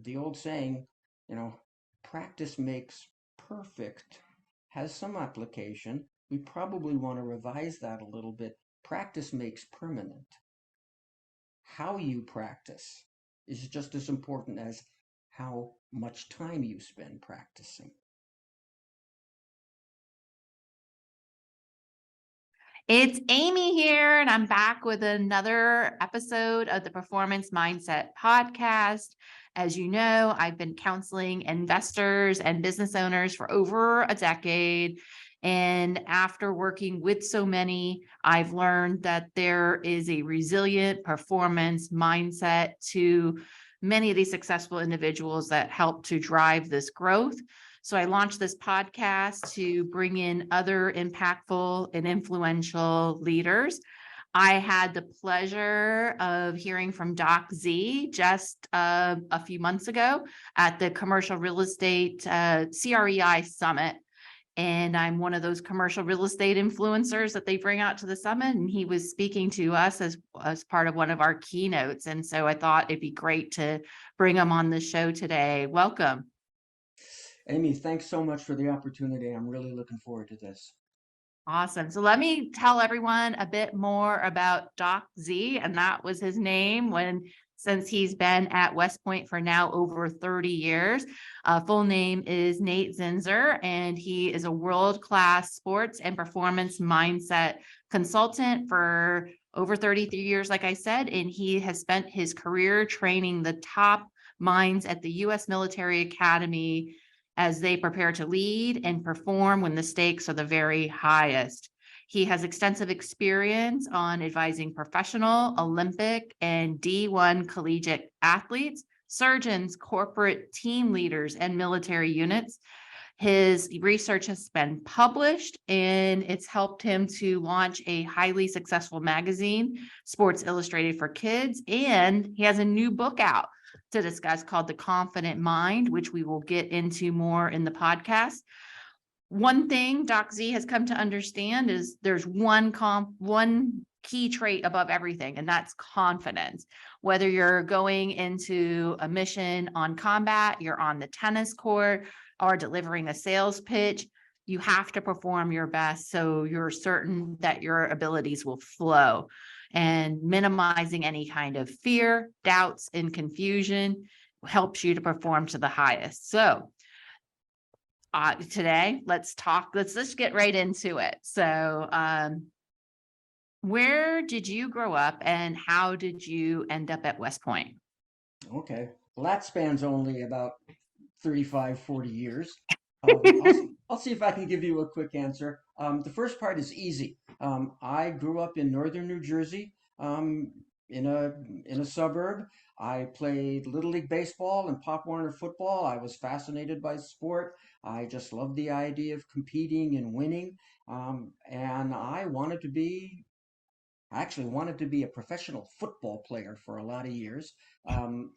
the old saying, you know, practice makes perfect has some application. We probably want to revise that a little bit. Practice makes permanent. How you practice is just as important as how much time you spend practicing. It's Amy here, and I'm back with another episode of the Performance Mindset Podcast. As you know, I've been counseling investors and business owners for over a decade. And after working with so many, I've learned that there is a resilient performance mindset to many of these successful individuals that help to drive this growth. So I launched this podcast to bring in other impactful and influential leaders. I had the pleasure of hearing from Doc Z just a few months ago at the Commercial Real Estate CREI Summit. And I'm one of those commercial real estate influencers that they bring out to the summit. And he was speaking to us as part of one of our keynotes. And so I thought it'd be great to bring him on the show today. Welcome. Amy, thanks so much for the opportunity. I'm really looking forward to this. Awesome. So let me tell everyone a bit more about Doc Z, and that was his name since he's been at West Point for now over 30 years. Full name is Nate Zinsser, and he is a world-class sports and performance mindset consultant for over 33 years, like I said, and he has spent his career training the top minds at the U.S. Military Academy as they prepare to lead and perform when the stakes are the very highest. He has extensive experience on advising professional, Olympic, and D1 collegiate athletes, surgeons, corporate team leaders, and military units. His research has been published, and it's helped him to launch a highly successful magazine, Sports Illustrated for Kids, and he has a new book out to discuss called The Confident Mind, which we will get into more in the podcast. One thing Doc Z has come to understand is there's one key trait above everything, and that's confidence. Whether you're going into a mission on combat, you're on the tennis court, or delivering a sales pitch, you have to perform your best so you're certain that your abilities will flow. And minimizing any kind of fear, doubts, and confusion helps you to perform to the highest. So today, let's just get right into it. So where did you grow up and how did you end up at West Point? Okay. Well, that spans only about 35, 40 years. I'll see if I can give you a quick answer. The first part is easy. I grew up in northern New Jersey, in a suburb. I played Little League baseball and Pop Warner football. I was fascinated by sport. I just loved the idea of competing and winning. And I actually wanted to be a professional football player for a lot of years. Um,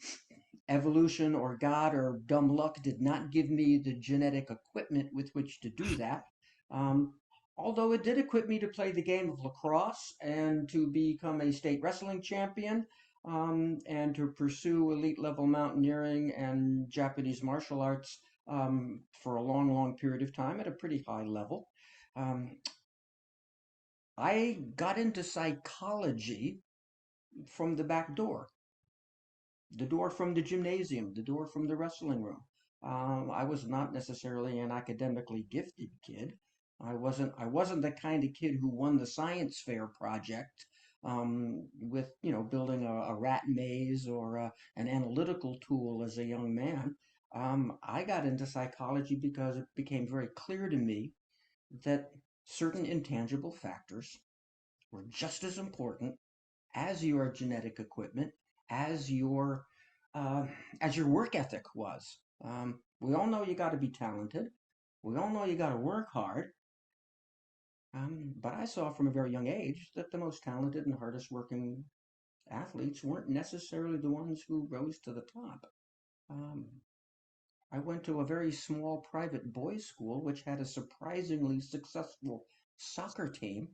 Evolution or God or dumb luck did not give me the genetic equipment with which to do that. Um, Although it did equip me to play the game of lacrosse and to become a state wrestling champion, and to pursue elite level mountaineering and Japanese martial arts, for a long, long period of time at a pretty high level. Um, I got into psychology from the back door, the door from the gymnasium, the door from the wrestling room. I was not necessarily an academically gifted kid. I wasn't the kind of kid who won the science fair project, with building a rat maze or an analytical tool as a young man. I got into psychology because it became very clear to me that certain intangible factors were just as important as your genetic equipment, as your uh, as your work ethic was. We all know you got to be talented. We all know you got to work hard. But I saw from a very young age that the most talented and hardest working athletes weren't necessarily the ones who rose to the top. Um, I went to a very small private boys' school, which had a surprisingly successful soccer team.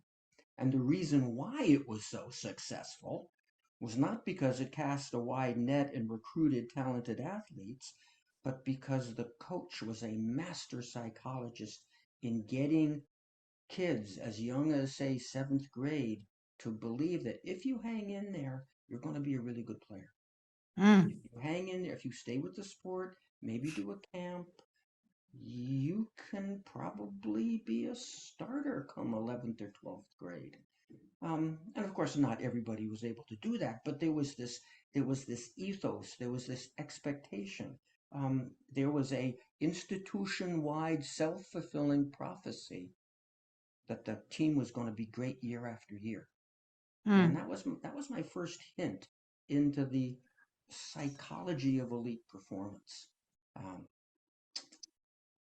And the reason why it was so successful was not because it cast a wide net and recruited talented athletes, but because the coach was a master psychologist in getting kids as young as, say, seventh grade to believe that if you hang in there, you're going to be a really good player. If Mm, you hang in there, if you stay with the sport, maybe do a camp, you can probably be a starter come 11th or 12th grade. And of course, not everybody was able to do that, but there was this ethos, there was this expectation, there was a institution-wide self-fulfilling prophecy that the team was going to be great year after year. And mm, that was my first hint into the psychology of elite performance. Um,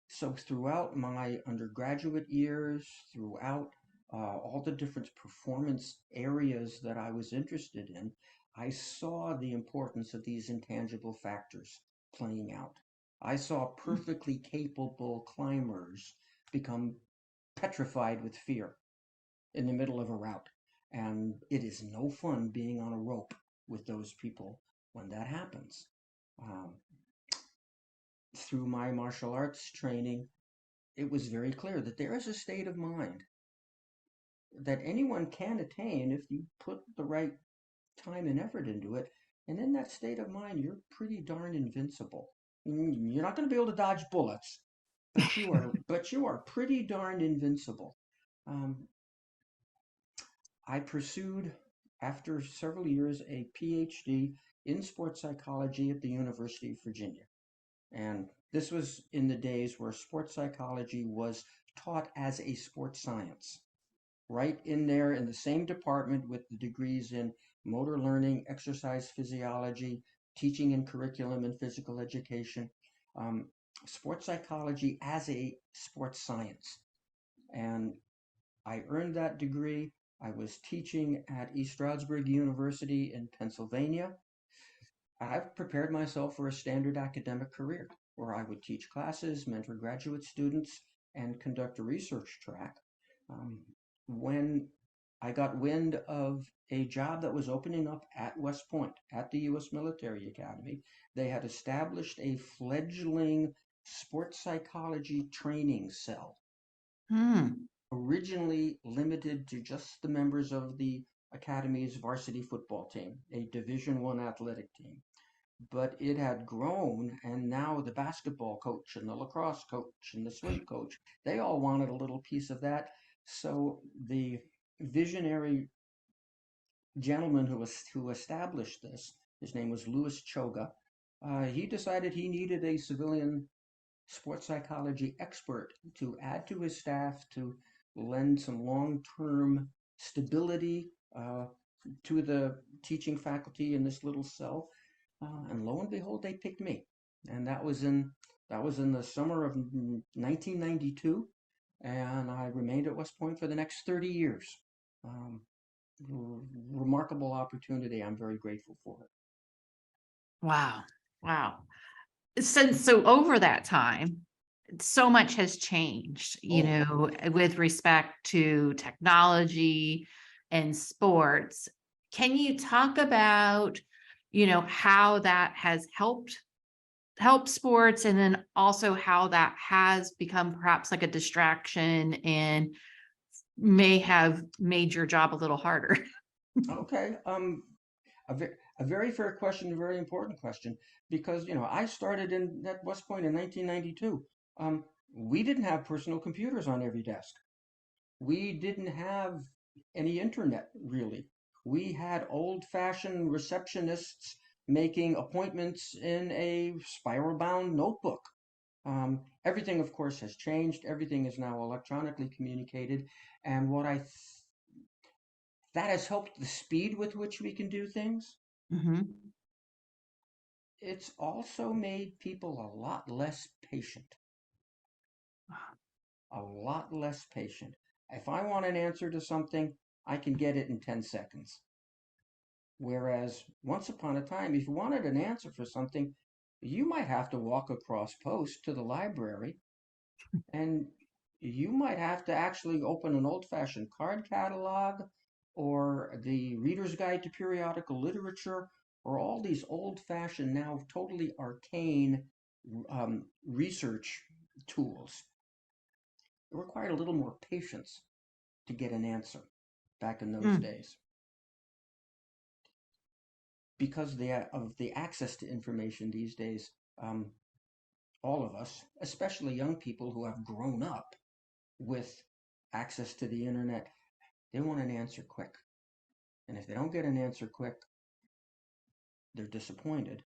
so throughout my undergraduate years, throughout all the different performance areas that I was interested in, I saw the importance of these intangible factors playing out. I saw perfectly capable climbers become petrified with fear in the middle of a route. And it is no fun being on a rope with those people when that happens. Um, through my martial arts training, it was very clear that there is a state of mind that anyone can attain if you put the right time and effort into it. And in that state of mind, you're pretty darn invincible. You're not going to be able to dodge bullets, but you are pretty darn invincible. Um, I pursued, after several years, a PhD in sports psychology at the University of Virginia. And this was in the days where sports psychology was taught as a sports science, right in there in the same department with the degrees in motor learning, exercise physiology, teaching and curriculum and physical education, um, sports psychology as a sports science. And I earned that degree. I was teaching at East Stroudsburg University in Pennsylvania. I've prepared myself for a standard academic career where I would teach classes, mentor graduate students, and conduct a research track. Um, when I got wind of a job that was opening up at West Point at the U.S. Military Academy, they had established a fledgling sports psychology training cell, mm, originally limited to just the members of the Academy's varsity football team, a Division I athletic team. But it had grown, and now the basketball coach and the lacrosse coach and the swim coach, they all wanted a little piece of that. So the visionary gentleman who established this, his name was Louis Choga, he decided he needed a civilian sports psychology expert to add to his staff to lend some long-term stability to the teaching faculty in this little cell. And lo and behold, they picked me. And that was in the summer of 1992, and I remained at West Point for the next 30 years. Um, Remarkable opportunity. I'm very grateful for it. wow, wow. So over that time, so much has changed, Oh, with respect to technology and sports. Can you talk about, how that has helped sports, and then also how that has become perhaps like a distraction and may have made your job a little harder? okay. A very fair question, a very important question, because I started in at West Point in 1992. Um, we didn't have personal computers on every desk. We didn't have any internet really. We had old-fashioned receptionists making appointments in a spiral-bound notebook. Everything, of course, has changed. Everything is now electronically communicated, and that has helped the speed with which we can do things. Mhm. It's also made people a lot less patient, a lot less patient. If I want an answer to something, I can get it in 10 seconds. Whereas once upon a time, if you wanted an answer for something, you might have to walk across post to the library, and you might have to actually open an old-fashioned card catalog, or the Reader's Guide to Periodical Literature, or all these old-fashioned, now totally arcane research tools. It required a little more patience to get an answer back in those Mm. days. Because of the access to information these days, all of us, especially young people who have grown up with access to the internet, they want an answer quick. And if they don't get an answer quick, they're disappointed.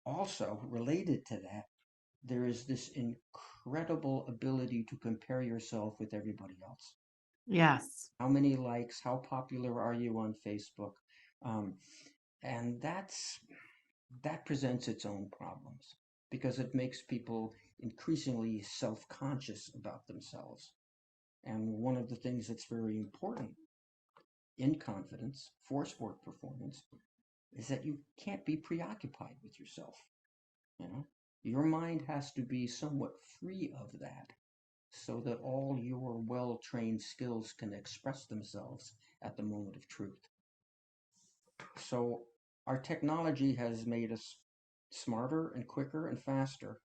Also, related to that, there is this incredible ability to compare yourself with everybody else. Yes. How many likes, how popular are you on Facebook? Um, and that presents its own problems because it makes people increasingly self-conscious about themselves. And one of the things that's very important in confidence for sport performance is that you can't be preoccupied with yourself. You know, your mind has to be somewhat free of that so that all your well-trained skills can express themselves at the moment of truth. So our technology has made us smarter and quicker and faster.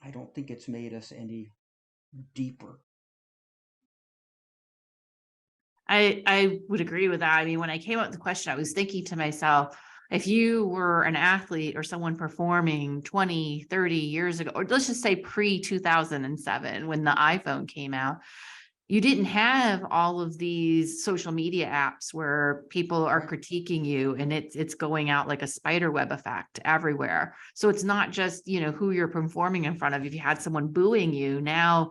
I don't think it's made us any deeper. I would agree with that. I mean, when I came up with the question, I was thinking to myself, if you were an athlete or someone performing 20, 30 years ago, or let's just say pre 2007, when the iPhone came out, you didn't have all of these social media apps where people are Right. critiquing you and it's going out like a spider web effect everywhere. So it's not just, who you're performing in front of. If you had someone booing you, now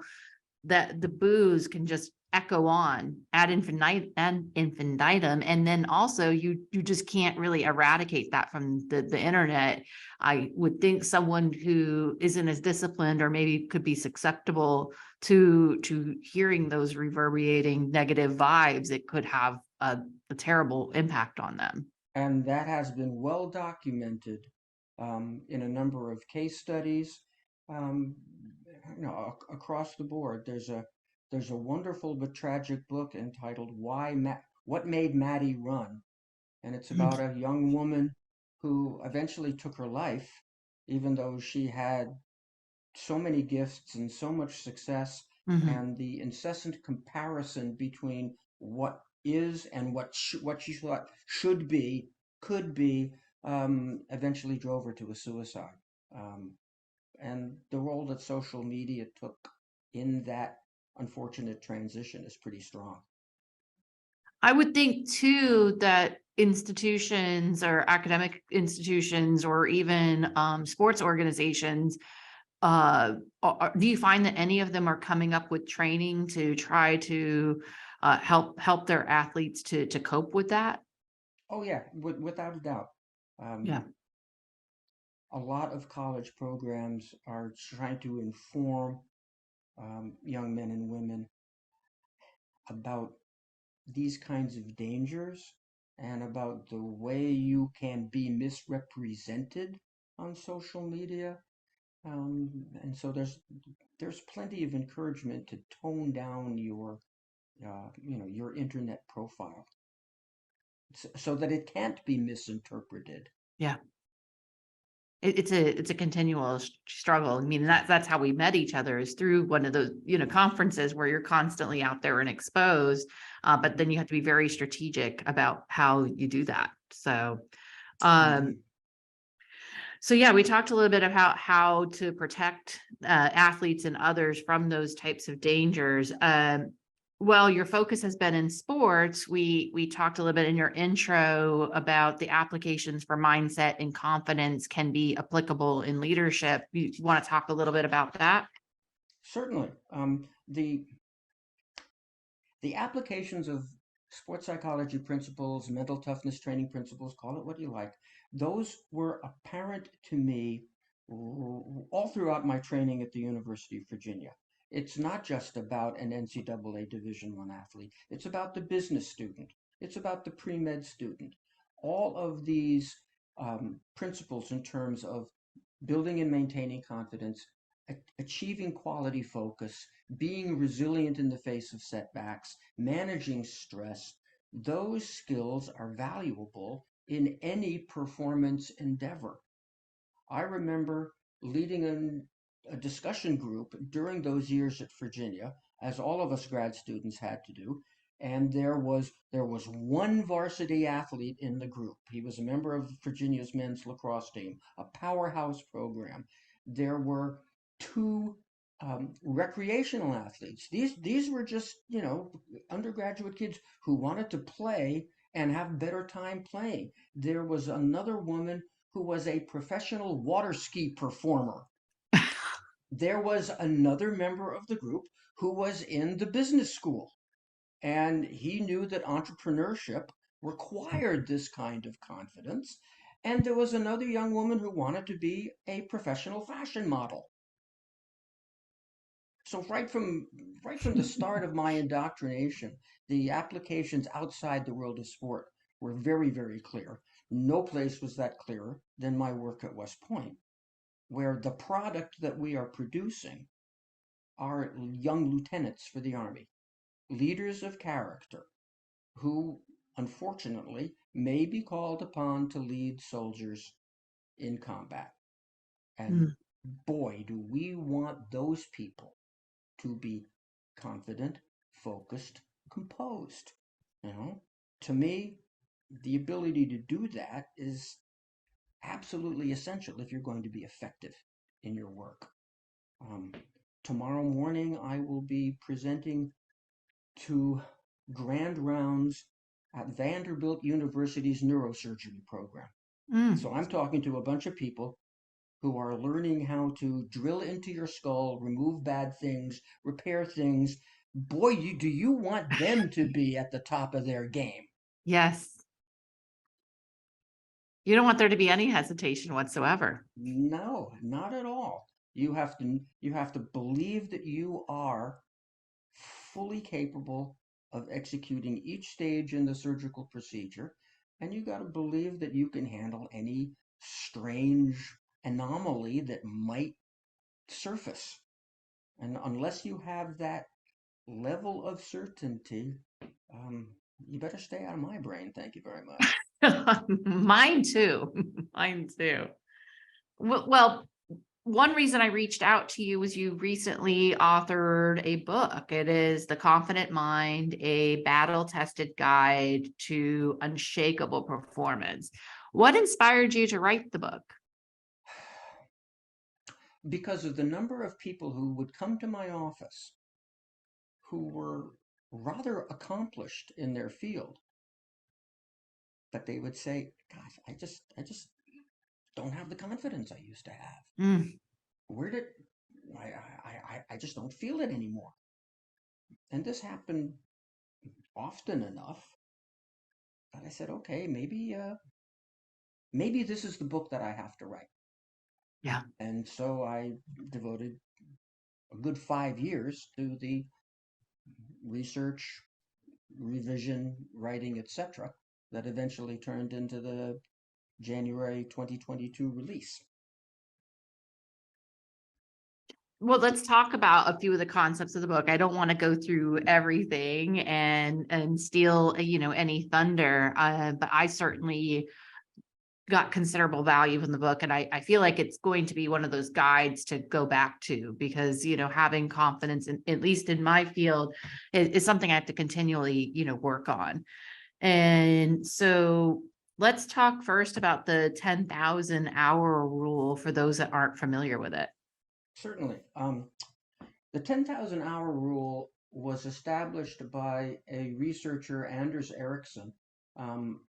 that the boos can just echo on ad infinitum, and then also you just can't really eradicate that from the internet. I would think someone who isn't as disciplined or maybe could be susceptible to hearing those reverberating negative vibes, it could have a terrible impact on them. And that has been well documented in a number of case studies. Um, across the board, there's a wonderful but tragic book entitled "What Made Maddie Run," and it's about a young woman who eventually took her life, even though she had so many gifts and so much success, Mhm. and the incessant comparison between what is and what she thought should be, could be, eventually drove her to a suicide. Um, and the role that social media took in that unfortunate transition is pretty strong. I would think too that institutions or academic institutions or even sports organizations, do you find that any of them are coming up with training to try to help their athletes to cope with that? Oh yeah, without a doubt. Yeah. Um, a lot of college programs are trying to inform young men and women about these kinds of dangers and about the way you can be misrepresented on social media. And so there's plenty of encouragement to tone down your internet profile so that it can't be misinterpreted. Yeah. It's a continual struggle. I mean, that's how we met each other, is through one of those, conferences where you're constantly out there and exposed. But Mhm. then you have to be very strategic about how you do that. Um, Indeed. so yeah, we talked a little bit about how to protect athletes and others from those types of dangers. Well, your focus has been in sports. We talked a little bit in your intro about the applications for mindset and confidence can be applicable in leadership. You want to talk a little bit about that? Certainly. The applications of sports psychology principles, mental toughness training principles, call it what you like, those were apparent to me all throughout my training at the University of Virginia. It's not just about an NCAA Division I athlete. It's about the business student. It's about the pre-med student. All of these principles in terms of building and maintaining confidence, achieving quality focus, being resilient in the face of setbacks, managing stress, Those skills are valuable in any performance endeavor. I remember leading a discussion group during those years at Virginia, as all of us grad students had to do, and there was one varsity athlete in the group. He was a member of Virginia's men's lacrosse team, a powerhouse program. There were two recreational athletes. These were just undergraduate kids who wanted to play and have better time playing. There was another woman who was a professional water ski performer. There was another member of the group who was in the business school, and he knew that entrepreneurship required this kind of confidence. And there was another young woman who wanted to be a professional fashion model. So right from the start of my indoctrination, the applications outside the world of sport were very, very clear. No place was that clearer than my work at West Point, where the product that we are producing are young lieutenants for the Army, leaders of character who, unfortunately, may be called upon to lead soldiers in combat. And Mm, boy, do we want those people to be confident, focused, composed. You know, to me, the ability to do that is absolutely essential if you're going to be effective in your work. Um, Tomorrow morning, I will be presenting to grand rounds at Vanderbilt University's neurosurgery program. mm. So I'm talking to a bunch of people who are learning how to drill into your skull, remove bad things, repair things. Boy, do you want them to be at the top of their game? Yes. You don't want there to be any hesitation whatsoever. No, not at all. You have to believe that you are fully capable of executing each stage in the surgical procedure, and you got to believe that you can handle any strange anomaly that might surface. And unless you have that level of certainty, you better stay out of my brain. Thank you very much. Mine too. Mine too. Well, one reason I reached out to you was you recently authored a book. It is The Confident Mind, a battle-tested guide to unshakable performance. What inspired you to write the book? Because of the number of people who would come to my office who were rather accomplished in their field, but they would say, "Gosh, I just don't have the confidence I used to have. Mm, Where did I just don't feel it anymore." And this happened often enough that I said, "Okay, maybe this is the book that I have to write." yeah. And so I devoted a good 5 years to the research, revision, writing, etc., that eventually turned into the January 2022 release. Well, let's talk about a few of the concepts of the book. I don't want to go through everything and steal, any thunder. But I certainly got considerable value from the book. And I feel like it's going to be one of those guides to go back to because, having confidence, in, at least in my field, is something I have to continually, work on. And so let's talk first about the 10,000 hour rule for those that aren't familiar with it. Certainly. The 10,000 hour rule was established by a researcher, Anders Ericsson, um,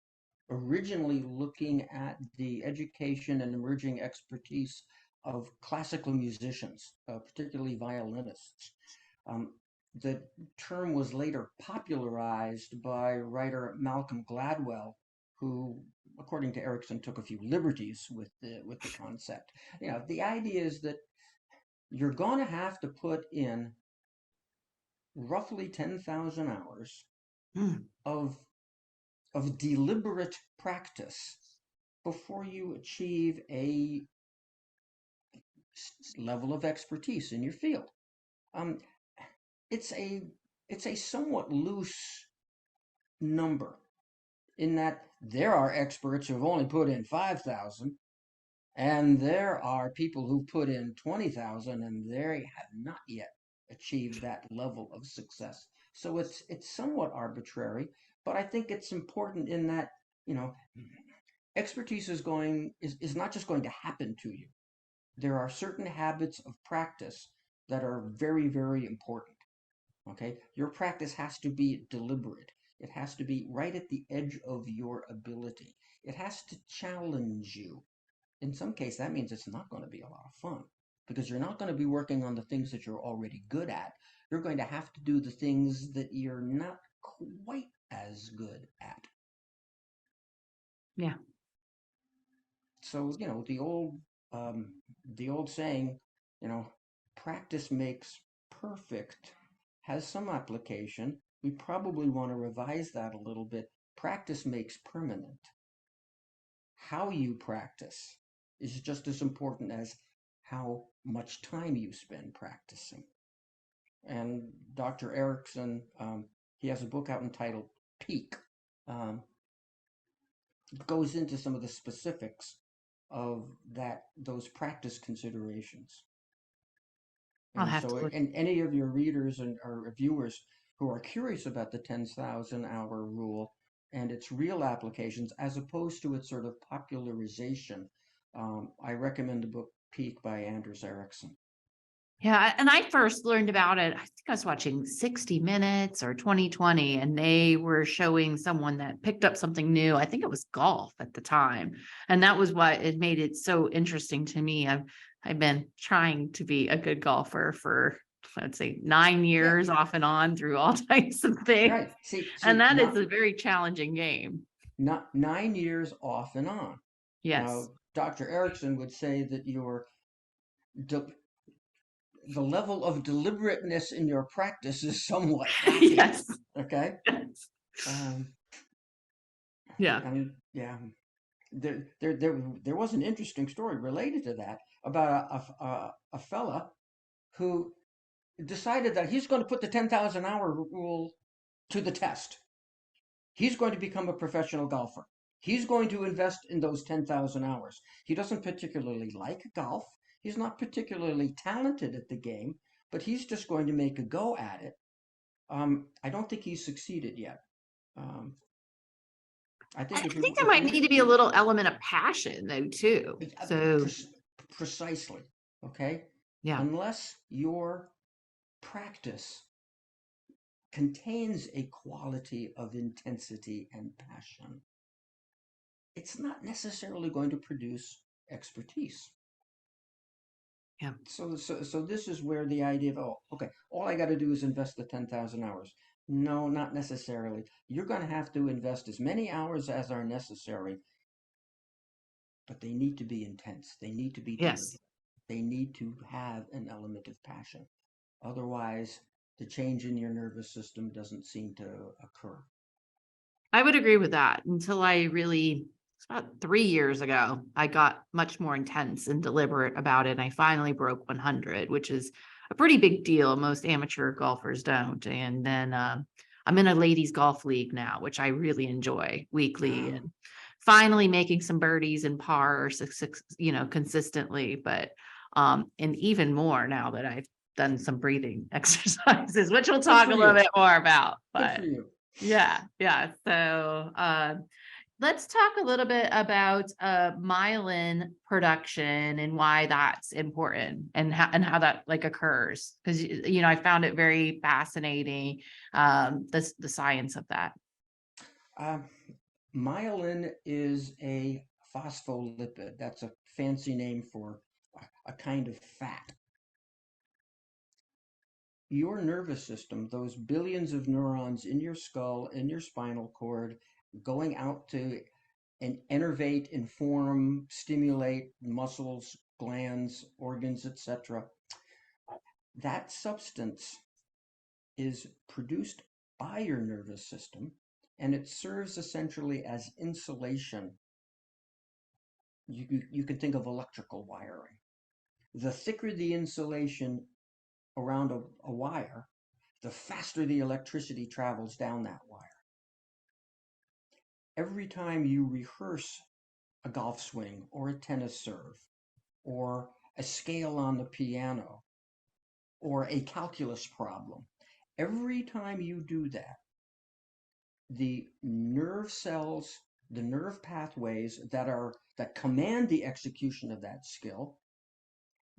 originally looking at the education and emerging expertise of classical musicians, particularly violinists. Um, the term was later popularized by writer Malcolm Gladwell, who, according to Erickson, took a few liberties with the concept. The idea is that you're going to have to put in roughly 10,000 hours Mm, of deliberate practice before you achieve a level of expertise in your field. Um, it's a it's a somewhat loose number, in that there are experts who've only put in 5,000, and there are people who put in 20,000 and they have not yet achieved that level of success. So it's somewhat arbitrary, but I think it's important in that, you know, expertise is not just going to happen to you. There are certain habits of practice that are very, very important. Okay? Your practice has to be deliberate. It has to be right at the edge of your ability. It has to challenge you. In some case, that means it's not going to be a lot of fun because you're not going to be working on the things that you're already good at. You're going to have to do the things that you're not quite as good at. Yeah. So, um, the old saying, you know, practice makes perfect has some application. We probably want to revise that a little bit. Practice makes permanent. How you practice is just as important as how much time you spend practicing. And Dr. Erickson, he has a book out entitled Peak. Um, Goes into some of the specifics of those practice considerations. I'll And have to so, look. and any of your readers and or viewers who are curious about the 10,000 hour rule and its real applications, as opposed to its sort of popularization, I recommend the book Peak by Anders Ericsson. Yeah, and I first learned about it, I think I was watching 60 Minutes or 2020, and they were showing someone that picked up something new. I think it was golf at the time. And that was what it made it so interesting to me. I've been trying to be a good golfer for, let's say, 9 Yeah, years off and on through all types of things. right. See, And see, that is not a very challenging game. not 9 years off and on. Yes. Now, Dr. Erickson would say that de- the level of deliberateness in your practice is somewhat lacking. Yes. Okay. Yes. Um, Yeah. I mean, yeah, there was an interesting story related to that about a fella who decided that he's going to put the 10,000 hour rule to the test. He's going to become a professional golfer. He's going to invest in those 10,000 hours. He doesn't particularly like golf. He's not particularly talented at the game, but he's just going to make a go at it. I don't think he's succeeded yet. Um, I I think think there might need to be a little element of passion though, too. So precisely, okay, yeah. unless your practice contains a quality of intensity and passion, it's not necessarily going to produce expertise. Yeah. So this is where the idea of, oh, okay, all I got to do is invest the 10,000 hours. No, not necessarily. You're going to have to invest as many hours as are necessary, but they need to be intense. They need to be Yes. deliberate. They need to have an element of passion. Otherwise, the change in your nervous system doesn't seem to occur. I would agree with that until I really, it's about 3 years ago, I got much more intense and deliberate about it. And I finally broke 100, which is a pretty big deal. Most amateur golfers don't. And then I'm in a ladies golf league now, which I really enjoy weekly, Ah, and finally making some birdies and par, consistently. But and even more now that I've done some breathing exercises, which we'll good talk for a little you. bit more about. Good for But you. yeah, yeah. So let's talk a little bit about myelin production and why that's important, and how that like occurs. Because I found it very fascinating, the science of that. Um, Myelin is a phospholipid. That's a fancy name for a kind of fat. Your nervous system, those billions of neurons in your skull, in your spinal cord, going out to and innervate, inform, stimulate muscles, glands, organs, etc. That substance is produced by your nervous system, and it serves essentially as insulation. You can think of electrical wiring. The thicker the insulation around a wire, the faster the electricity travels down that wire. every time you rehearse a golf swing or a tennis serve or a scale on the piano or a calculus problem, every time you do that, the nerve cells, the nerve pathways that command the execution of that skill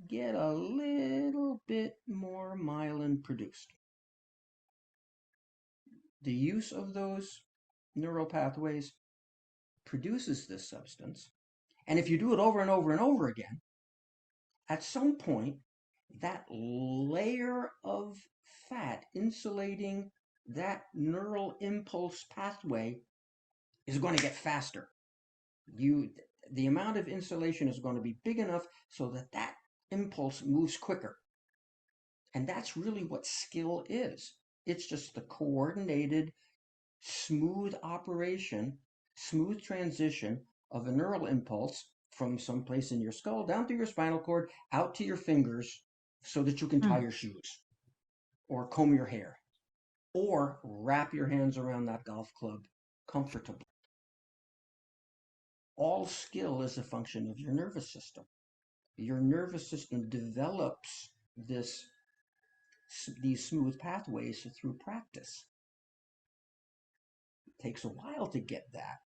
get a little bit more myelin produced. The use of those neural pathways produces this substance. And if you do it over and over and over again, at some point, that layer of fat insulating that neural impulse pathway is going to get faster. The amount of insulation is going to be big enough so that that impulse moves quicker. And that's really what skill is. It's just the coordinated, smooth operation, smooth transition of a neural impulse from someplace in your skull down through your spinal cord, out to your fingers, so that you can tie Mm. your shoes or comb your hair or wrap your hands around that golf club comfortably. All skill is a function of your nervous system. Your nervous system develops these smooth pathways through practice. It takes a while to get that.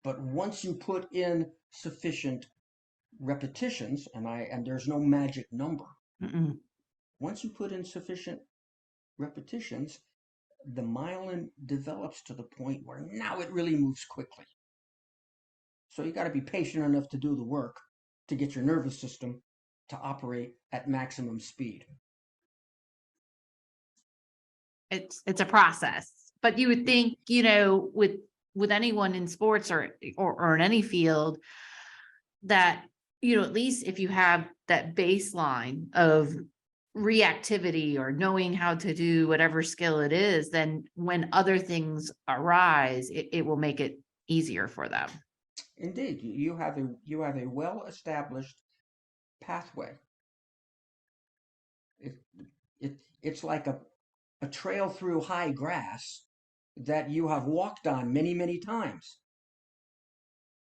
But once you put in sufficient repetitions, and there's no magic number, Mm-mm. once you put in sufficient repetitions, the myelin develops to the point where now it really moves quickly. So you got to be patient enough to do the work to get your nervous system to operate at maximum speed. It's a process, but you would think, you know, with anyone in sports or in any field that, you know, at least if you have that baseline of reactivity or knowing how to do whatever skill it is, then when other things arise, it will make it easier for them. Indeed, you have a well-established pathway. It, it's like a trail through high grass that you have walked on many, many times.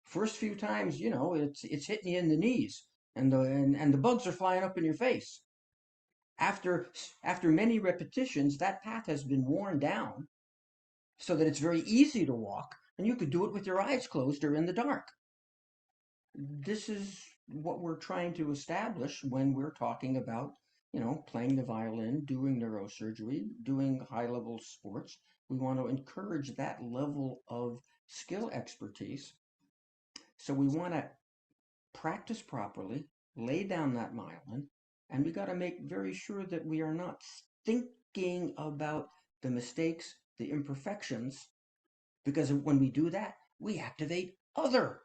First few times, it's hitting you in the knees, and the bugs are flying up in your face. After many repetitions, that path has been worn down so that it's very easy to walk, and you could do it with your eyes closed or in the dark. This is what we're trying to establish when we're talking about, playing the violin, doing neurosurgery, doing high-level sports. We want to encourage that level of skill expertise. So we want to practice properly, lay down that myelin, and we got to make very sure that we are not thinking about the mistakes, the imperfections, because when we do that, we activate other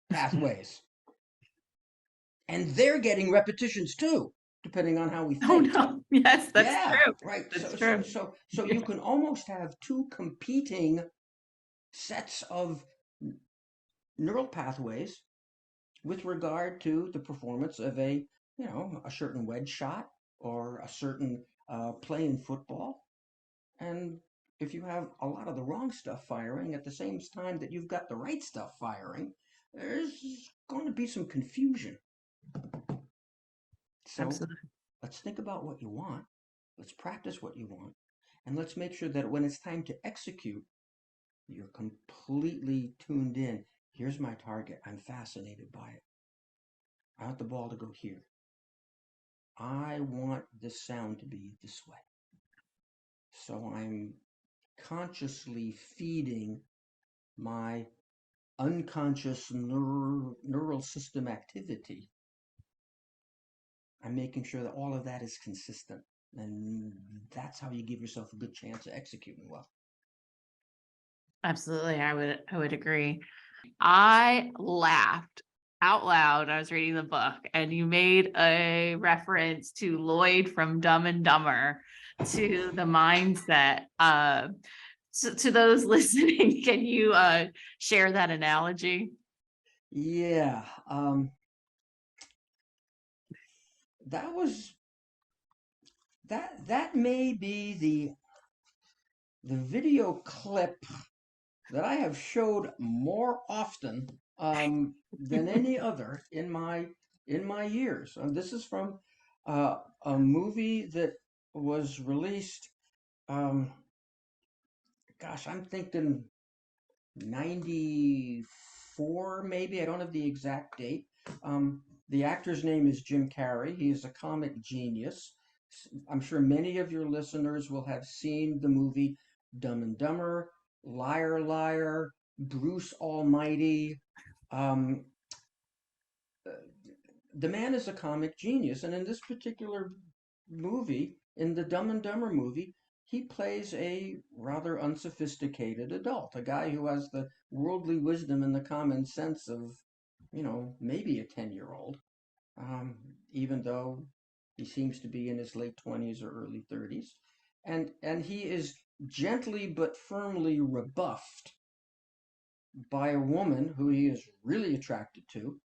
pathways. And they're getting repetitions too, depending on how we Oh, think. no. Yes, that's Yeah, true. right. That's So so true. so so Yeah. you can almost have two competing sets of neural pathways with regard to the performance of a certain wedge shot or a certain play in football. And if you have a lot of the wrong stuff firing at the same time that you've got the right stuff firing, there's going to be some confusion. So Absolutely. let's think about what you want. Let's practice what you want. And let's make sure that when it's time to execute, you're completely tuned in. Here's my target. I'm fascinated by it. I want the ball to go here. I want this sound to be this way. So I'm consciously feeding my unconscious neural system activity. I'm making sure that all of that is consistent. And that's how you give yourself a good chance of executing well. Absolutely. I would agree. I laughed out loud. I was reading the book and you made a reference to Lloyd from Dumb and Dumber to the mindset. So to those listening, can you share that analogy? Yeah, that was that may be the video clip that I have showed more often than any other in my years. And this is from a movie that was released. Um, gosh, I'm thinking 94, maybe. I don't have the exact date. The actor's name is Jim Carrey. He is a comic genius. I'm sure many of your listeners will have seen the movie Dumb and Dumber, Liar Liar, Bruce Almighty. Um, the man is a comic genius, and in this particular movie, in the Dumb and Dumber movie, he plays a rather unsophisticated adult, a guy who has the worldly wisdom and the common sense of, maybe a 10-year-old, um, even though he seems to be in his late 20s or early 30s. And he is gently but firmly rebuffed by a woman who he is really attracted to,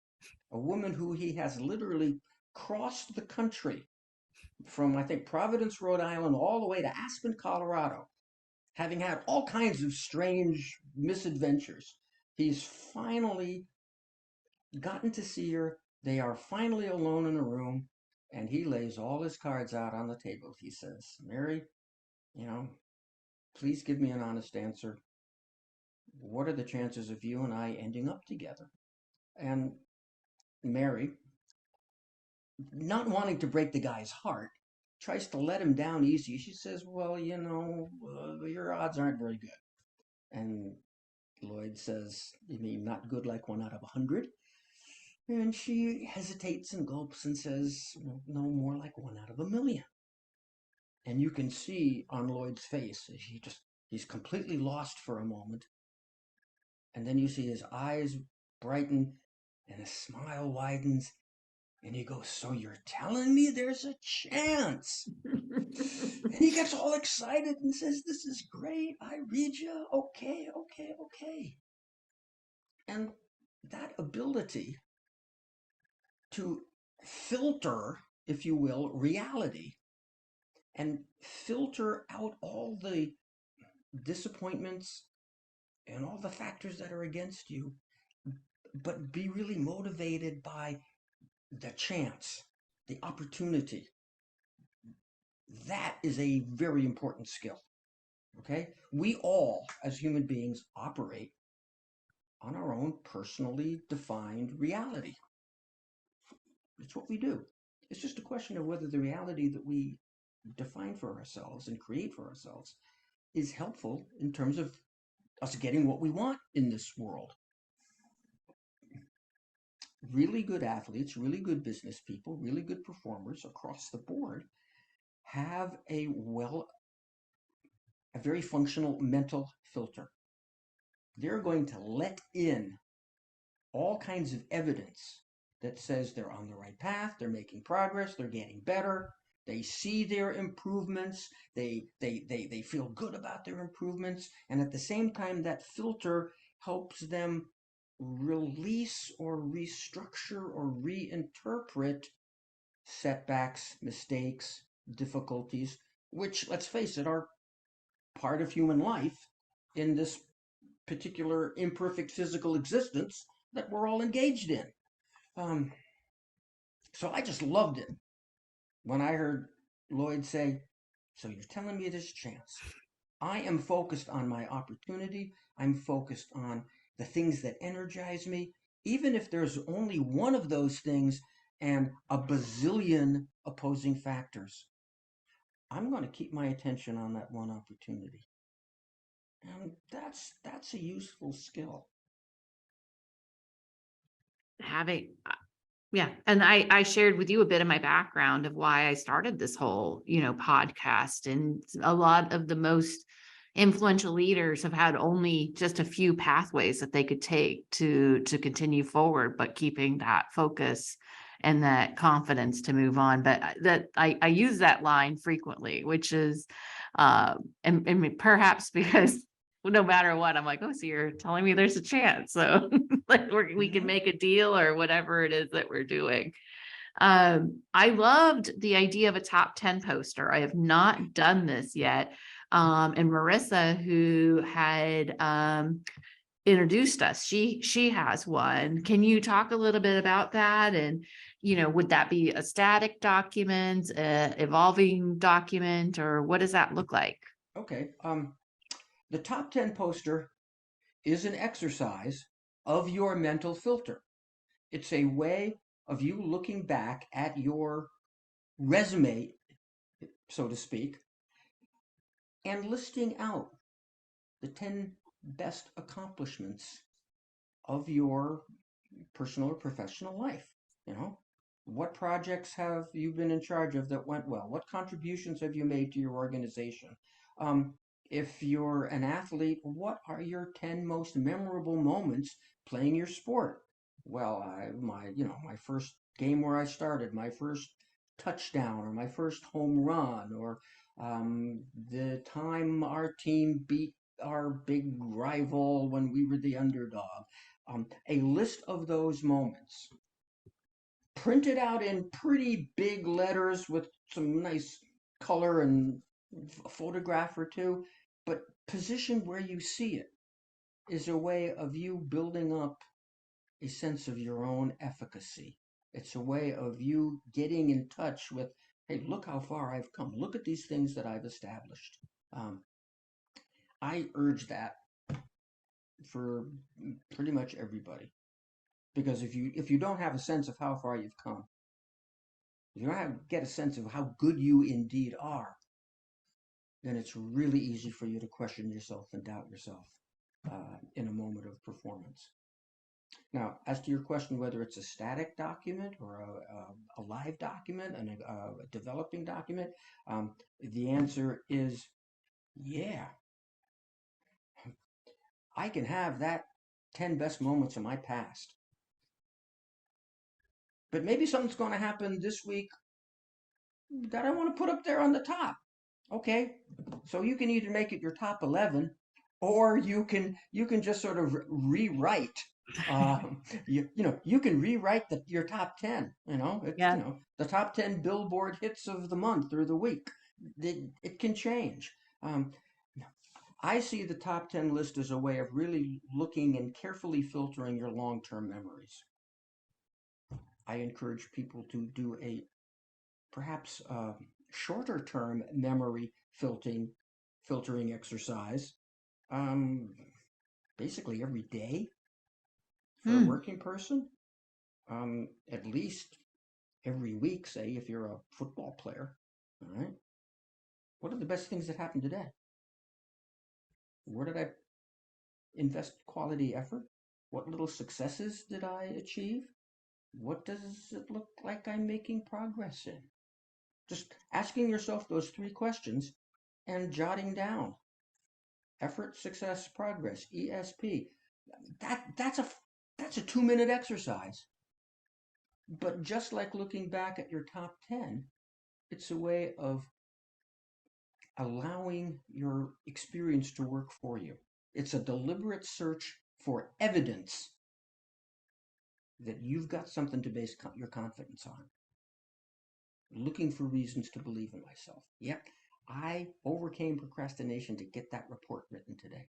a woman who he has literally crossed the country from, I think, Providence, Rhode Island, all the way to Aspen, Colorado, having had all kinds of strange misadventures. He's finally gotten to see her. They are finally alone in a room, and he lays all his cards out on the table. He says, Mary, you know, please give me an honest answer. What are the chances of you and I ending up together? And Mary, not wanting to break the guy's heart, tries to let him down easy. She says, well, your odds aren't very good. And Lloyd says, you mean not good like 1 out of 100? And she hesitates and gulps and says, no, more like 1 out of 1,000,000. And you can see on Lloyd's face, he's completely lost for a moment. And then you see his eyes brighten and his smile widens. And he goes, so you're telling me there's a chance? And he gets all excited and says, this is great. I read you. Okay, okay, okay. And that ability to filter, if you will, reality and filter out all the disappointments and all the factors that are against you, but be really motivated by the chance, the opportunity. That is a very important skill. Okay? We all, as human beings, operate on our own personally defined reality. It's what we do. It's just a question of whether the reality that we define for ourselves and create for ourselves is helpful in terms of us getting what we want in this world. Really good athletes, really good business people, really good performers across the board have a very functional mental filter. They're going to let in all kinds of evidence that says they're on the right path, they're making progress, they're getting better, they see their improvements, they feel good about their improvements, and at the same time that filter helps them release or restructure or reinterpret setbacks, mistakes, difficulties, which, let's face it, are part of human life in this particular imperfect physical existence that we're all engaged in. So I just loved it when I heard Lloyd say, so you're telling me there's a chance. I am focused on my opportunity. I'm focused on the things that energize me. Even if there's only one of those things and a bazillion opposing factors, I'm going to keep my attention on that one opportunity. And that's a useful skill. Yeah. And I shared with you a bit of my background of why I started this whole, podcast. And a lot of the most influential leaders have had only just a few pathways that they could take to continue forward, but keeping that focus and that confidence to move on. But that I use that line frequently, which is, and perhaps because no matter what, I'm like, oh, so you're telling me there's a chance. So like we can make a deal or whatever it is that we're doing. I loved the idea of a top 10 poster. I have not done this yet. And Marissa, who had introduced us, she has one. Can you talk a little bit about that? And, would that be a static document, evolving document, or what does that look like? Okay. The top 10 poster is an exercise of your mental filter. It's a way of you looking back at your resume, so to speak, and listing out the 10 best accomplishments of your personal or professional life. You know, what projects have you been in charge of that went well? What contributions have you made to your organization? Um, if you're an athlete, what are your 10 most memorable moments playing your sport? Well, my first game where I started, my first touchdown, or my first home run, or the time our team beat our big rival when we were the underdog. A list of those moments printed out in pretty big letters with some nice color and a photograph or two, but positioned where you see it is a way of you building up a sense of your own efficacy. It's a way of you getting in touch with, hey, look how far I've come. Look at these things that I've established. Um, I urge that for pretty much everybody. Because if you don't have a sense of how far you've come, if you don't get a sense of how good you indeed are, then it's really easy for you to question yourself and doubt yourself in a moment of performance. Now, as to your question, whether it's a static document or a live document and a developing document, the answer is yeah. I can have that 10 best moments of my past. But maybe something's going to happen this week that I want to put up there on the top. Okay, so you can either make it your top 11, or you can just sort of rewrite. You can rewrite your top 10. Yeah. The top 10 Billboard hits of the month or the week. It can change. Um, I see the top 10 list as a way of really looking and carefully filtering your long-term memories. I encourage people to do a perhaps shorter term memory filtering exercise, um, basically every day for a Hmm. working person, at least every week, say, if you're a football player. All right. What are the best things that happened today? Where did I invest quality effort? What little successes did I achieve? What does it look like I'm making progress in? Just asking yourself those three questions and jotting down effort, success, progress, ESP. That's a 2-minute exercise. But just like looking back at your top 10, it's a way of allowing your experience to work for you. It's a deliberate search for evidence that you've got something to base your confidence on. Looking for reasons to believe in myself. Yep, I overcame procrastination to get that report written today.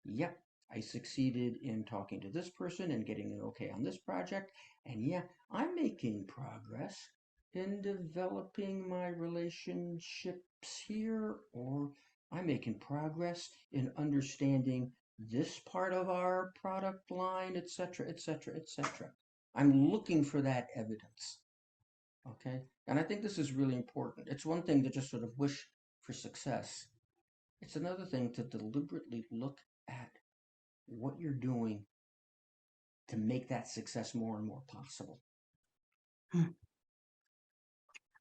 Yep, I succeeded in talking to this person and getting an okay on this project. And yeah, I'm making progress in developing my relationships here, or I'm making progress in understanding this part of our product line, etc., etc., etc. I'm looking for that evidence. Okay. And I think this is really important. It's one thing to just sort of wish for success. It's another thing to deliberately look at what you're doing to make that success more and more possible.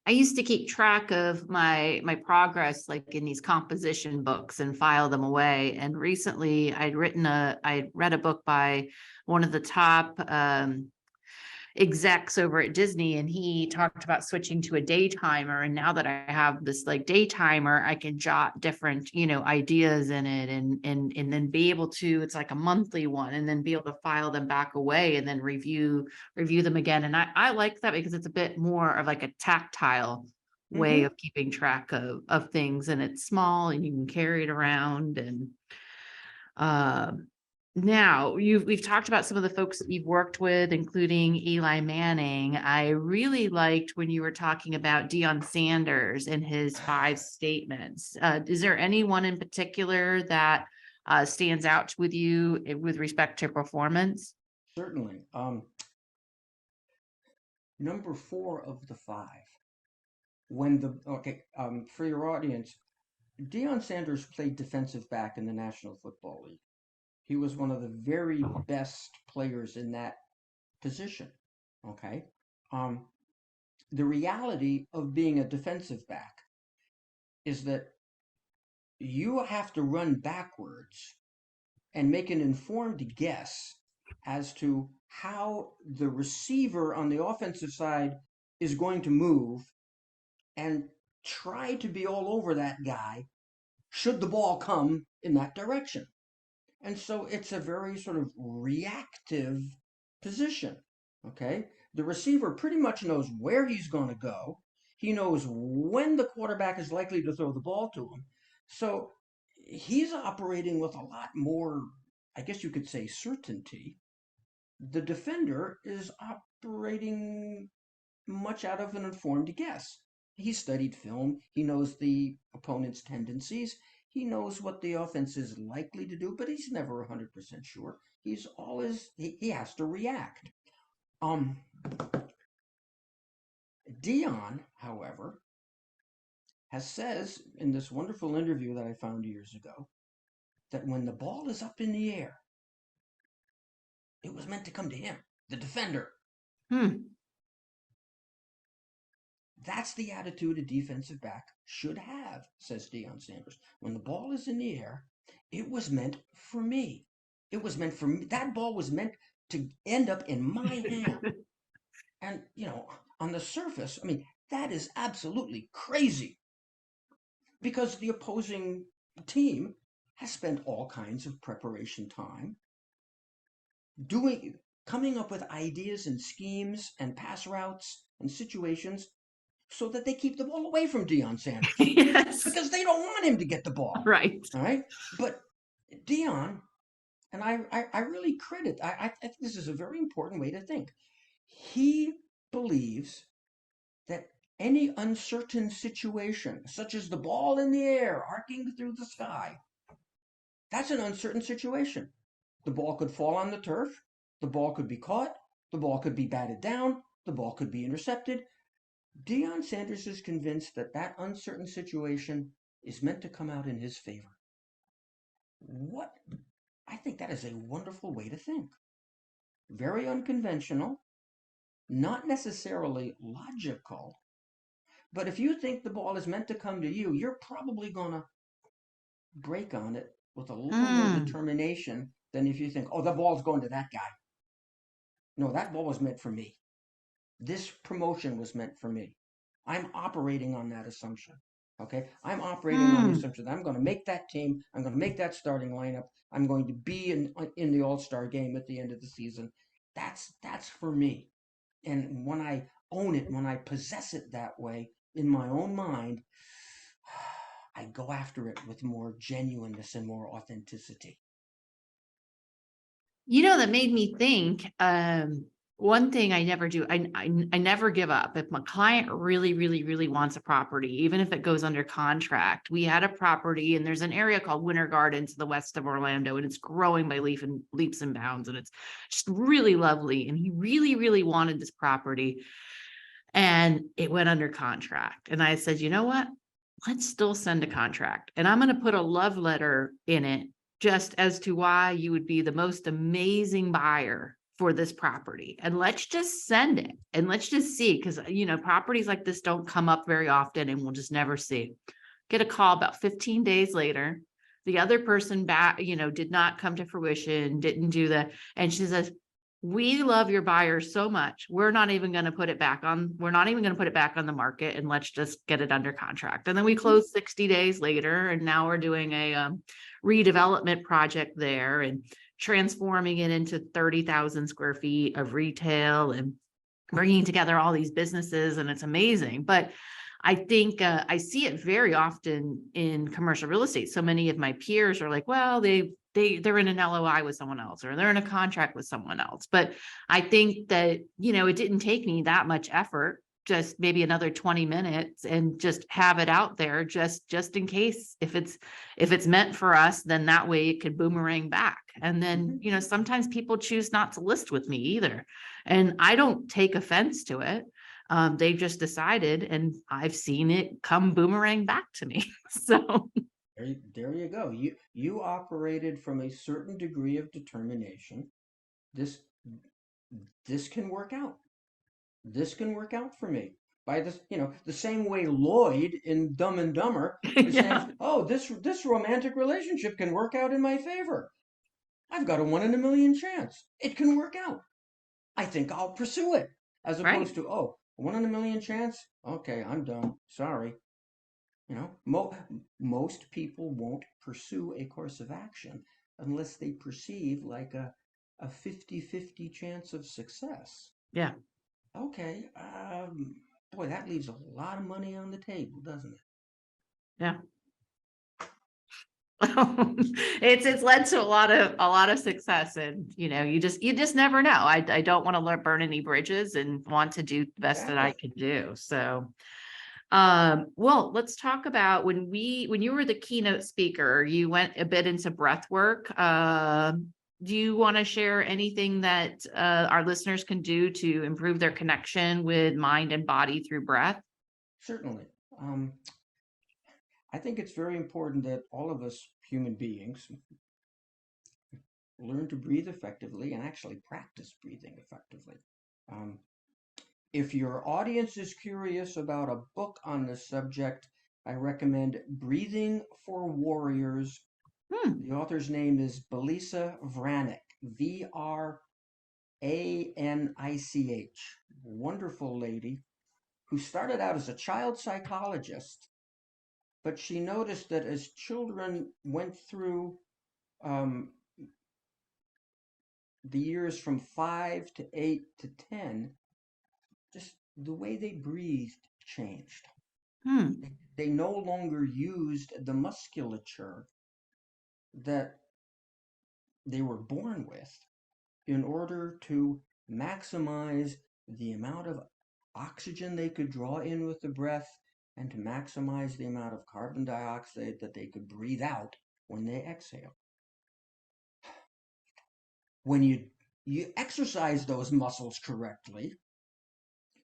I used to keep track of my progress, like in these composition books, and file them away. And recently I read a book by one of the top execs over at Disney, and he talked about switching to a day timer. And now that I have this like day timer, I can jot different, ideas in it, and then be able to, it's like a monthly one, and then be able to file them back away and then review them again. And I like that because it's a bit more of like a tactile way of keeping track of things, and it's small and you can carry it around. And now we've talked about some of the folks that you've worked with, including Eli Manning. I really liked when you were talking about Deion Sanders and his 5 statements. Is there anyone in particular that stands out with you with respect to performance? Certainly. Number 4 of the 5. For your audience, Deion Sanders played defensive back in the National Football League. He was one of the very best players in that position. Okay. Um, the reality of being a defensive back is that you have to run backwards and make an informed guess as to how the receiver on the offensive side is going to move and try to be all over that guy should the ball come in that direction. And so it's a very sort of reactive position. Okay. The receiver pretty much knows where he's going to go. He knows when the quarterback is likely to throw the ball to him. So he's operating with a lot more, I guess you could say, certainty. The defender is operating much out of an informed guess. He studied film. He knows the opponent's tendencies. He knows what the offense is likely to do, but he's never 100% sure. He's always, he has to react. Deion, however, says in this wonderful interview that I found years ago that when the ball is up in the air, it was meant to come to him, the defender. That's the attitude a defensive back should have, says Deion Sanders. When the ball is in the air, it was meant for me. It was meant for me. That ball was meant to end up in my hand. And, on the surface, I mean, that is absolutely crazy because the opposing team has spent all kinds of preparation time coming up with ideas and schemes and pass routes and situations so that they keep the ball away from Deion Sanders. Yes. Because they don't want him to get the ball. Right. All right. But Deion, and I really credit, I think this is a very important way to think. He believes that any uncertain situation, such as the ball in the air arcing through the sky, that's an uncertain situation. The ball could fall on the turf. The ball could be caught. The ball could be batted down. The ball could be intercepted. Deion Sanders is convinced that that uncertain situation is meant to come out in his favor. I think that is a wonderful way to think. Very unconventional, not necessarily logical, but if you think the ball is meant to come to you, you're probably going to break on it with a little more determination than if you think, oh, the ball's going to that guy. No, that ball was meant for me. This promotion was meant for me. I'm operating on that assumption. Okay. I'm operating on the assumption that I'm going to make that team. I'm going to make that starting lineup. I'm going to be in the All-Star game at the end of the season. That's for me. And when I own it, when I possess it that way in my own mind, I go after it with more genuineness and more authenticity. That made me think, one thing I never do, I never give up. If my client really, really, really wants a property, even if it goes under contract, we had a property and there's an area called Winter Gardens to the west of Orlando, and it's growing by leaps and bounds. And it's just really lovely. And he really, really wanted this property and it went under contract. And I said, you know what? Let's still send a contract. And I'm going to put a love letter in it just as to why you would be the most amazing buyer for this property. And let's just send it and let's just see, because, properties like this don't come up very often and we'll just never see. Get a call about 15 days later. The other person did not come to fruition, didn't do that. And she says, we love your buyer so much. We're not even going to put it back on the market, and let's just get it under contract. And then we closed 60 days later. And now we're doing a redevelopment project there and transforming it into 30,000 square feet of retail and bringing together all these businesses. And it's amazing. But I think I see it very often in commercial real estate. So many of my peers are like, well, they're in an LOI with someone else, or they're in a contract with someone else. But I think that, it didn't take me that much effort, just maybe another 20 minutes, and just have it out there, just in case, if it's meant for us, then that way it could boomerang back. And then, Mhm. sometimes people choose not to list with me either. And I don't take offense to it. They've just decided, and I've seen it come boomerang back to me. So There you go. You operated from a certain degree of determination. This this can work out. This can work out for me. By this, the same way Lloyd in Dumb and Dumber is saying, yeah, "Oh, this romantic relationship can work out in my favor. I've got a 1 in a million chance. It can work out. I think I'll pursue it." As right. opposed to, "Oh, a 1 in a million chance? Okay, I'm done. Sorry." Most people won't pursue a course of action unless they perceive like a 50-50 chance of success. Yeah, Okay, boy, that leaves a lot of money on the table, doesn't it? yeah. It's led to a lot of success, and you just never know. I don't want to burn any bridges, and want to do the best that I Exactly. can do. So well, let's talk about when you were the keynote speaker, you went a bit into breath work. Do you want to share anything that our listeners can do to improve their connection with mind and body through breath? Certainly. Um, I think it's very important that all of us human beings learn to breathe effectively and actually practice breathing effectively. Um, if your audience is curious about a book on this subject, I recommend Breathing for Warriors. Hmm. The author's name is Belisa Vranic, Vranicch. Wonderful lady who started out as a child psychologist, but she noticed that as children went through um, the years from 5 to 8 to 10, just the way they breathed changed. Hmm. They no longer used the musculature that they were born with in order to maximize the amount of oxygen they could draw in with the breath and to maximize the amount of carbon dioxide that they could breathe out when they exhale. When you exercise those muscles correctly,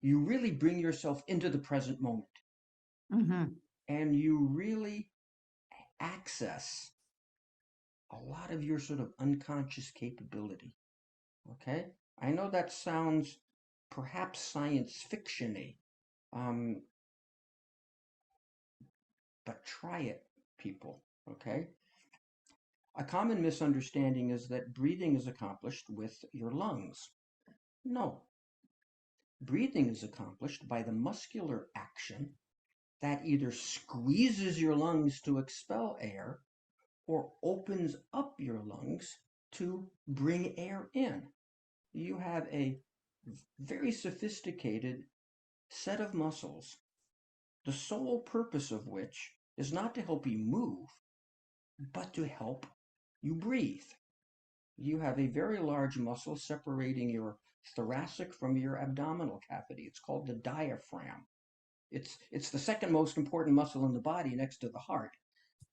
you really bring yourself into the present moment Hmm. and you really access a lot of your sort of unconscious capability. Okay? I know that sounds perhaps science fictiony, um, but try it, people. Okay? A common misunderstanding is that breathing is accomplished with your lungs. No, breathing is accomplished by the muscular action that either squeezes your lungs to expel air or opens up your lungs to bring air in. You have a very sophisticated set of muscles, the sole purpose of which is not to help you move, but to help you breathe. You have a very large muscle separating your thoracic from your abdominal cavity. It's called the diaphragm. It's the second most important muscle in the body next to the heart,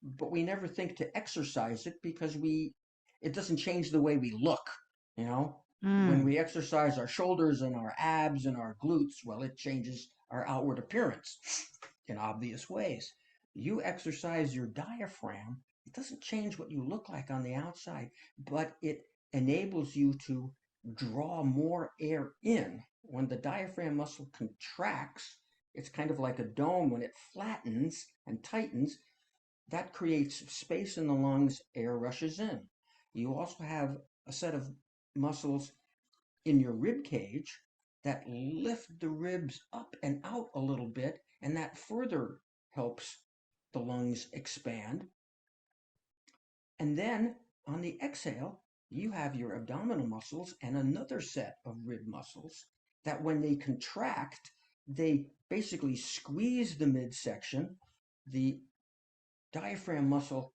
but we never think to exercise it because we it doesn't change the way we look, you know. When Hmm. we exercise our shoulders and our abs and our glutes, well, it changes our outward appearance in obvious ways. You exercise your diaphragm, it doesn't change what you look like on the outside, but it enables you to draw more air in. When the diaphragm muscle contracts, it's kind of like a dome. When it flattens and tightens, that creates space in the lungs, air rushes in. You also have a set of muscles in your rib cage that lift the ribs up and out a little bit, and that further helps the lungs expand. And then on the exhale, you have your abdominal muscles and another set of rib muscles that when they contract, they basically squeeze the midsection. The diaphragm muscle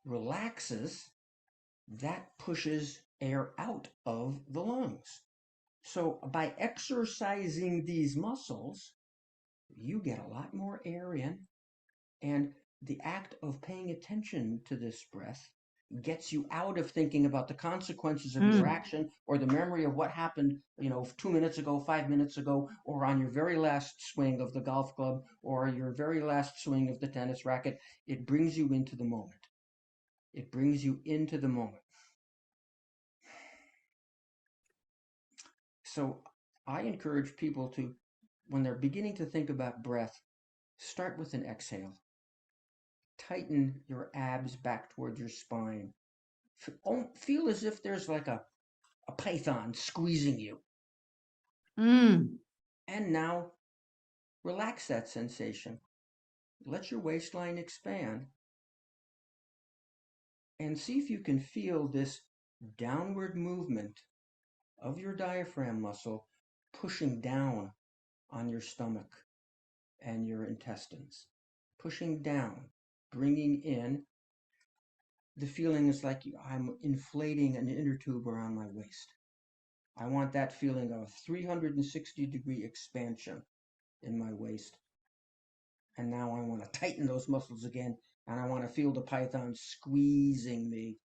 relaxes. That pushes air out of the lungs. So by exercising these muscles, you get a lot more air in, and the act of paying attention to this breath gets you out of thinking about the consequences of your Mm. action or the memory of what happened, 2 minutes ago, 5 minutes ago, or on your very last swing of the golf club or your very last swing of the tennis racket. It brings you into the moment. It brings you into the moment. So I encourage people to, when they're beginning to think about breath, start with an exhale. Tighten your abs back towards your spine. Feel as if there's like a python squeezing you. Mm. And now relax that sensation. Let your waistline expand and see if you can feel this downward movement of your diaphragm muscle pushing down on your stomach and your intestines. Pushing down, bringing in. The feeling is like I'm inflating an inner tube around my waist. I want that feeling of 360-degree expansion in my waist. And now I want to tighten those muscles again, and I want to feel the python squeezing me.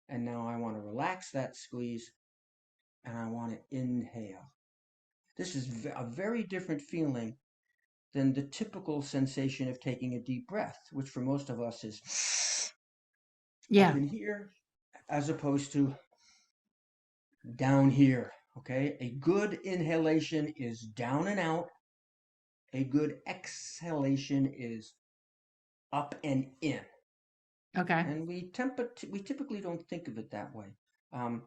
And now I want to relax that squeeze, and I want to inhale. This is a very different feeling than the typical sensation of taking a deep breath, which for most of us is up Yeah. in here as opposed to down here. Okay, a good inhalation is down and out. A good exhalation is up and in. Okay. And we typically don't think of it that way. Um,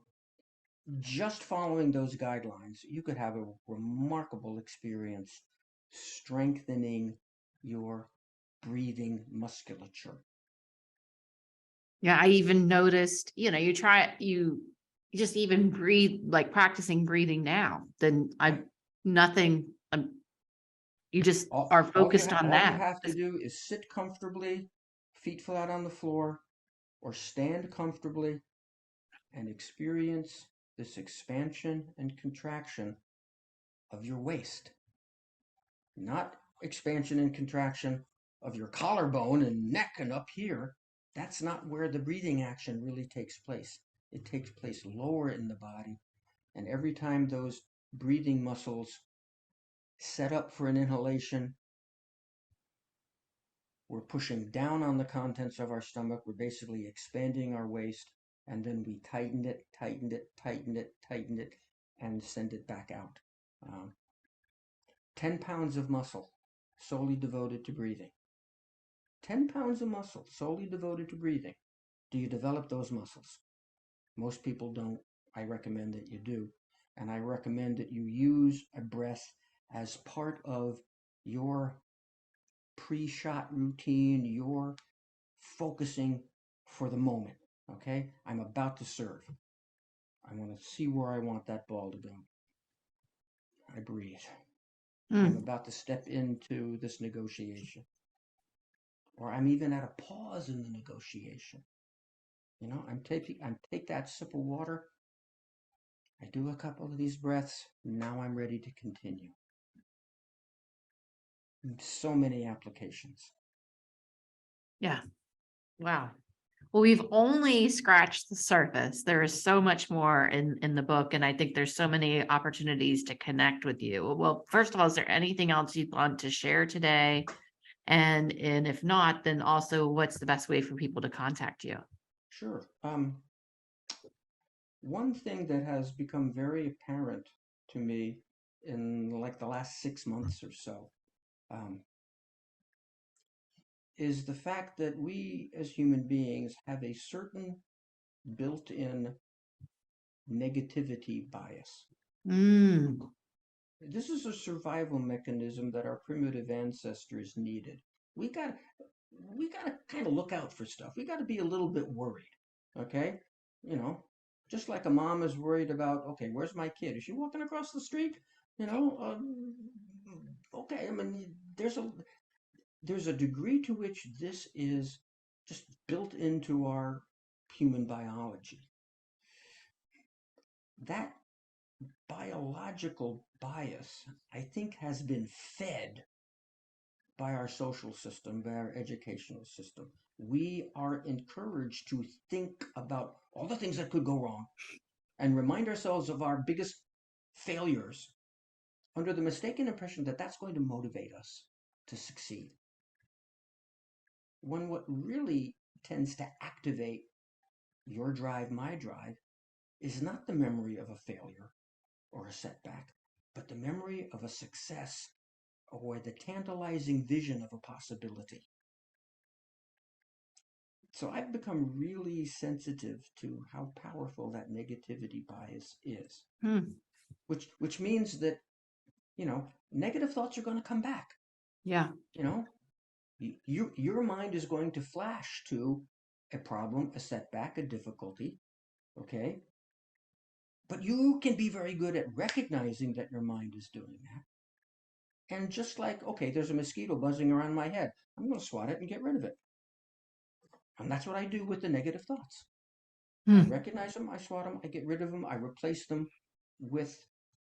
just following those guidelines, you could have a remarkable experience strengthening your breathing musculature. Yeah, I even noticed, you just even breathe, like practicing breathing now, then Right. nothing, you just All, are all you focused ha- on all you that. have to do is sit comfortably, feet flat on the floor, or stand comfortably and experience this expansion and contraction of your waist. Not expansion and contraction of your collarbone and neck and up here. That's not where the breathing action really takes place. It takes place lower in the body. And every time those breathing muscles set up for an inhalation, we're pushing down on the contents of our stomach. We're basically expanding our waist. And then we tighten it, tighten it, tighten it, tighten it, and send it back out. Um, 10 pounds of muscle solely devoted to breathing. 10 pounds of muscle solely devoted to breathing. Do you develop those muscles? Most people don't. I recommend that you do. And I recommend that you use a breath as part of your pre-shot routine, your focusing for the moment. Okay? I'm about to serve. I want to see where I want that ball to go. I breathe. I'm Mm. about to step into this negotiation. Or I'm even at a pause in the negotiation. I take that sip of water. I do a couple of these breaths. Now I'm ready to continue. So many applications. Yeah. Wow. Well, we've only scratched the surface. There is so much more in the book, and I think there's so many opportunities to connect with you. Well, first of all, is there anything else you'd want to share today? And if not, then also what's the best way for people to contact you? Sure. One thing that has become very apparent to me in like the last 6 months or so um, is the fact that we as human beings have a certain built-in negativity bias. Mm. This is a survival mechanism that our primitive ancestors needed. We got we got to kind of look out for stuff. We got to be a little bit worried. Okay? You know, just like a mom is worried about, okay, where's my kid? Is she walking across the street? You know, okay, I mean, there's a degree to which this is just built into our human biology. That biological bias, I think, has been fed by our social system, by our educational system. We are encouraged to think about all the things that could go wrong and remind ourselves of our biggest failures under the mistaken impression that that's going to motivate us to succeed. When what really tends to activate your drive, my drive, is not the memory of a failure or a setback, but the memory of a success or the tantalizing vision of a possibility. So I've become really sensitive to how powerful that negativity bias is, Hmm. which means that, negative thoughts are going to come back. Yeah. You know, your mind is going to flash to a problem, a setback, a difficulty. Okay. But you can be very good at recognizing that your mind is doing that. And just like, okay, there's a mosquito buzzing around my head, I'm going to swat it and get rid of it. And that's what I do with the negative thoughts. I Hmm. recognize them, I swat them, I get rid of them, I replace them with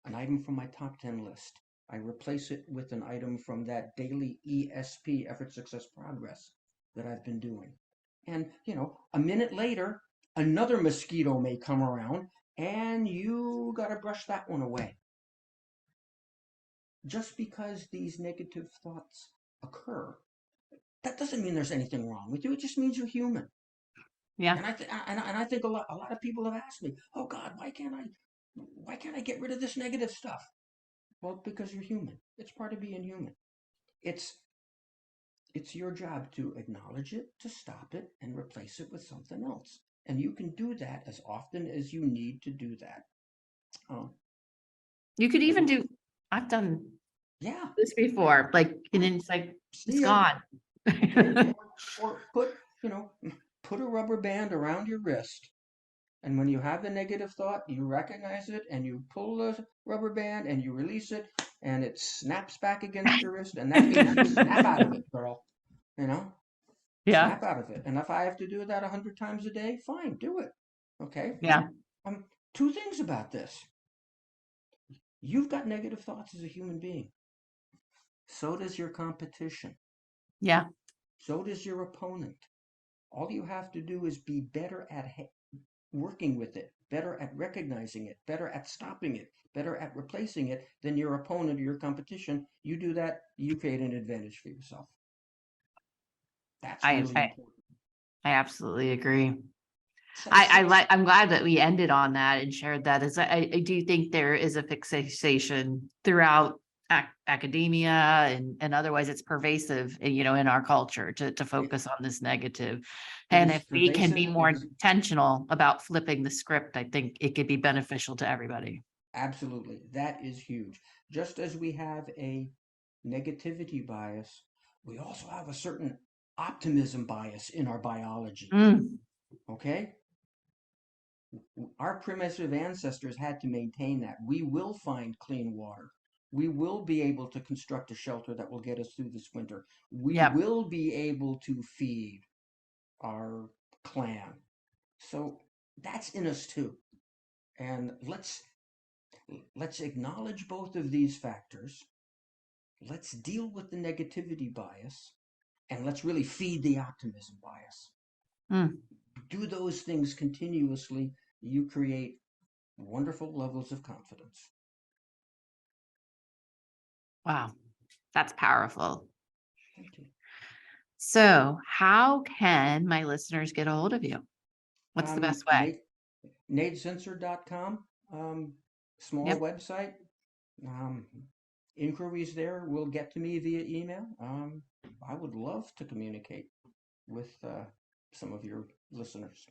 an item from my top 10 list. I replace it with an item from that daily ESP, effort, success, progress, that I've been doing. And, a minute later, another mosquito may come around and you got to brush that one away. Just because these negative thoughts occur, that doesn't mean there's anything wrong with you. It just means you're human. Yeah. And I think a lot of people have asked me, "Oh God, why can't I get rid of this negative stuff?" Well, because you're human. It's part of being human. It's it's your job to acknowledge it, to stop it, and replace it with something else. And you can do that as often as you need to do that. Um, You could even every do, I've done Yeah, this before, like, and fine. then it's like, it's See ya. gone. Okay, or put a rubber band around your wrist. And when you have a negative thought, you recognize it and you pull the rubber band and you release it and it snaps back against your wrist. And that means you snap out of it, girl. You know, Yeah. snap out of it. And if I have to do that 100 times a day, fine, do it. Okay. Yeah. Um, Two things about this. You've got negative thoughts as a human being. So does your competition. Yeah. So does your opponent. All you have to do is be better at working with it, better at recognizing it, better at stopping it, better at replacing it than your opponent or your competition. You do that, you create an advantage for yourself. That's I, really I, important. I absolutely agree. So, so, I'm glad that we ended on that and shared that, as I do think there is a fixation throughout academia and otherwise it's pervasive, in our culture to it, focus on this negative. it And is if we can be pervasive. It more is intentional about flipping the script, I think it could be beneficial to everybody. absolutely, that is huge. Just as we have a negativity bias, we also have a certain optimism bias in our biology. Mm, Okay? Our primitive ancestors had to maintain that. We will find clean water. We will be able to construct a shelter that will get us through this winter. We yep. will be able to feed our clan. So that's in us too. And let's acknowledge both of these factors. Let's deal with the negativity bias and let's really feed the optimism bias. Mm, Do those things continuously, you create wonderful levels of confidence. wow. That's powerful. Thank you. So how can my listeners get a hold of you? What's the best way? NateZinsser.com, small Yep. website. Um, Inquiries there will get to me via email. I would love to communicate with some of your listeners.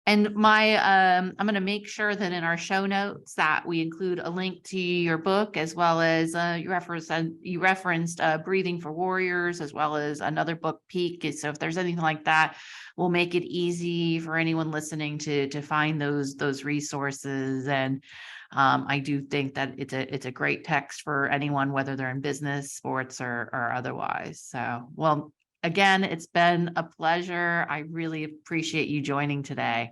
And I'm going to make sure that in our show notes that we include a link to your book, as well as you referenced Breathing for Warriors, as well as another book, Peak. So if there's anything like that, we'll make it easy for anyone listening to find those resources. And I do think that it's a great text for anyone, whether they're in business, sports, or otherwise. So, well, again, it's been a pleasure. I really appreciate you joining today.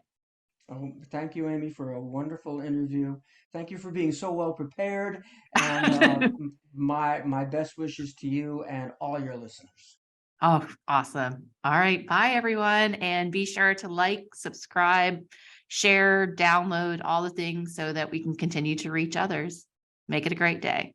Thank you, Amy, for a wonderful interview. Thank you for being so well prepared, and my best wishes to you and all your listeners. Oh, awesome. All right. Bye, everyone. And be sure to like, subscribe, share, download all the things so that we can continue to reach others. Make it a great day.